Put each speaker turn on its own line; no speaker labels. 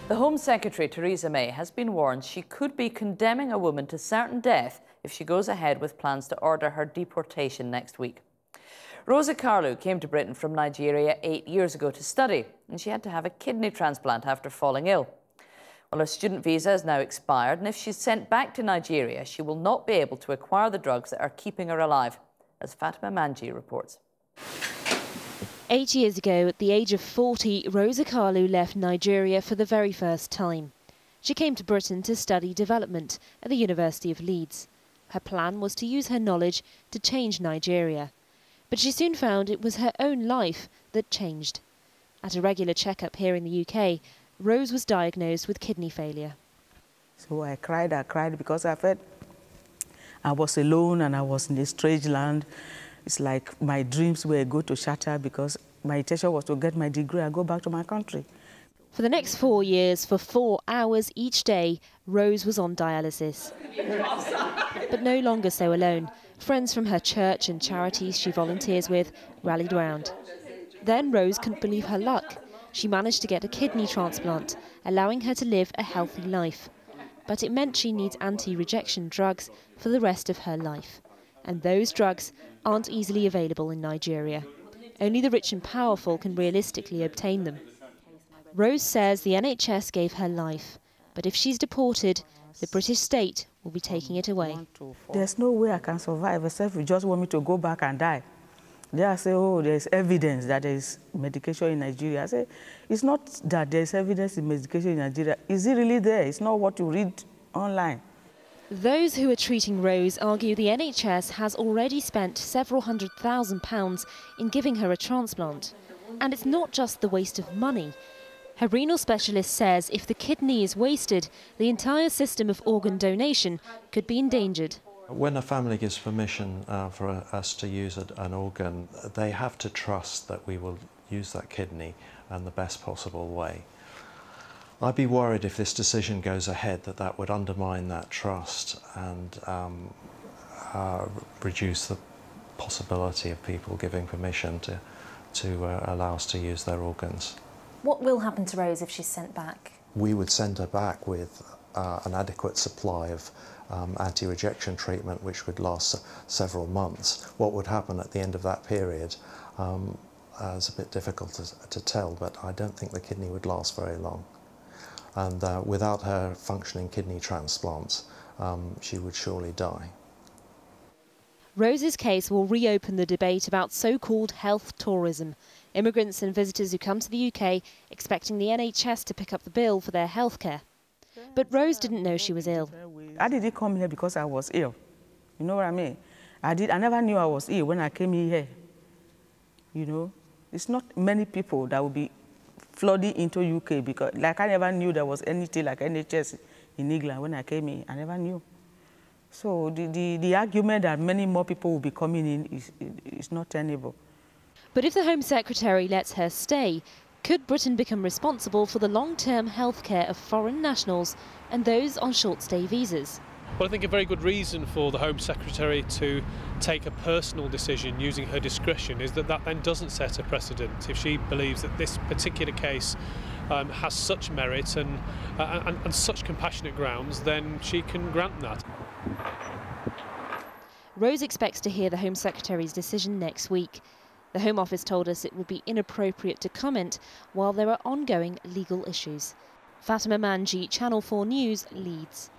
The Home Secretary Theresa May has been warned she could be condemning a woman to certain death if she goes ahead with plans to order her deportation next week. Rosa Carlu came to Britain from Nigeria 8 years ago to study, and she had to have a kidney transplant after falling ill. Well, her student visa is now expired, and if she's sent back to Nigeria, she will not be able to acquire the drugs that are keeping her alive, as Fatima Manji reports.
8 years ago, at the age of 40, Rosa Carlu left Nigeria for the very first time. She came to Britain to study development at the University of Leeds. Her plan was to use her knowledge to change Nigeria. But she soon found it was her own life that changed. At a regular checkup here in the UK, Rose was diagnosed with kidney failure.
So I cried because I felt I was alone and I was in a strange land. It's like my dreams were going to shatter because my intention was to get my degree and go back to my country.
For the next 4 years, for 4 hours each day, Rose was on dialysis. But no longer so alone. Friends from her church and charities she volunteers with rallied round. Then Rose couldn't believe her luck. She managed to get a kidney transplant, allowing her to live a healthy life. But it meant she needs anti-rejection drugs for the rest of her life. And those drugs aren't easily available in Nigeria. Only the rich and powerful can realistically obtain them. Rose says the NHS gave her life, but if she's deported, the British state will be taking it away.
There's no way I can survive except you just want me to go back and die. They say, oh, there's evidence that there is medication in Nigeria. I say, it's not that there's evidence in medication in Nigeria. Is it really there? It's not what you read online.
Those who are treating Rose argue the NHS has already spent several £100,000 in giving her a transplant. And it's not just the waste of money. Her renal specialist says if the kidney is wasted, the entire system of organ donation could be endangered.
When a family gives permission for us to use an organ, they have to trust that we will use that kidney in the best possible way. I'd be worried if this decision goes ahead that would undermine that trust and reduce the possibility of people giving permission to allow us to use their organs.
What will happen to Rose if she's sent back?
We would send her back with an adequate supply of anti-rejection treatment, which would last several months. What would happen at the end of that period is a bit difficult to tell, but I don't think the kidney would last very long. And without her functioning kidney transplant, she would surely die.
Rose's case will reopen the debate about so-called health tourism. Immigrants and visitors who come to the UK expecting the NHS to pick up the bill for their healthcare. But Rose didn't know she was ill.
I didn't come here because I was ill. You know what I mean? I never knew I was ill when I came here. You know, it's not many people that will be flooding into UK because, like, I never knew there was anything like NHS in England when I came in. I never knew. So the argument that many more people will be coming in is not tenable.
But if the Home Secretary lets her stay, could Britain become responsible for the long-term healthcare of foreign nationals and those on short-stay visas?
Well, I think a very good reason for the Home Secretary to take a personal decision using her discretion is that then doesn't set a precedent. If she believes that this particular case has such merit and such compassionate grounds, then she can grant that.
Rose expects to hear the Home Secretary's decision next week. The Home Office told us it would be inappropriate to comment while there are ongoing legal issues. Fatima Manji, Channel 4 News, Leeds.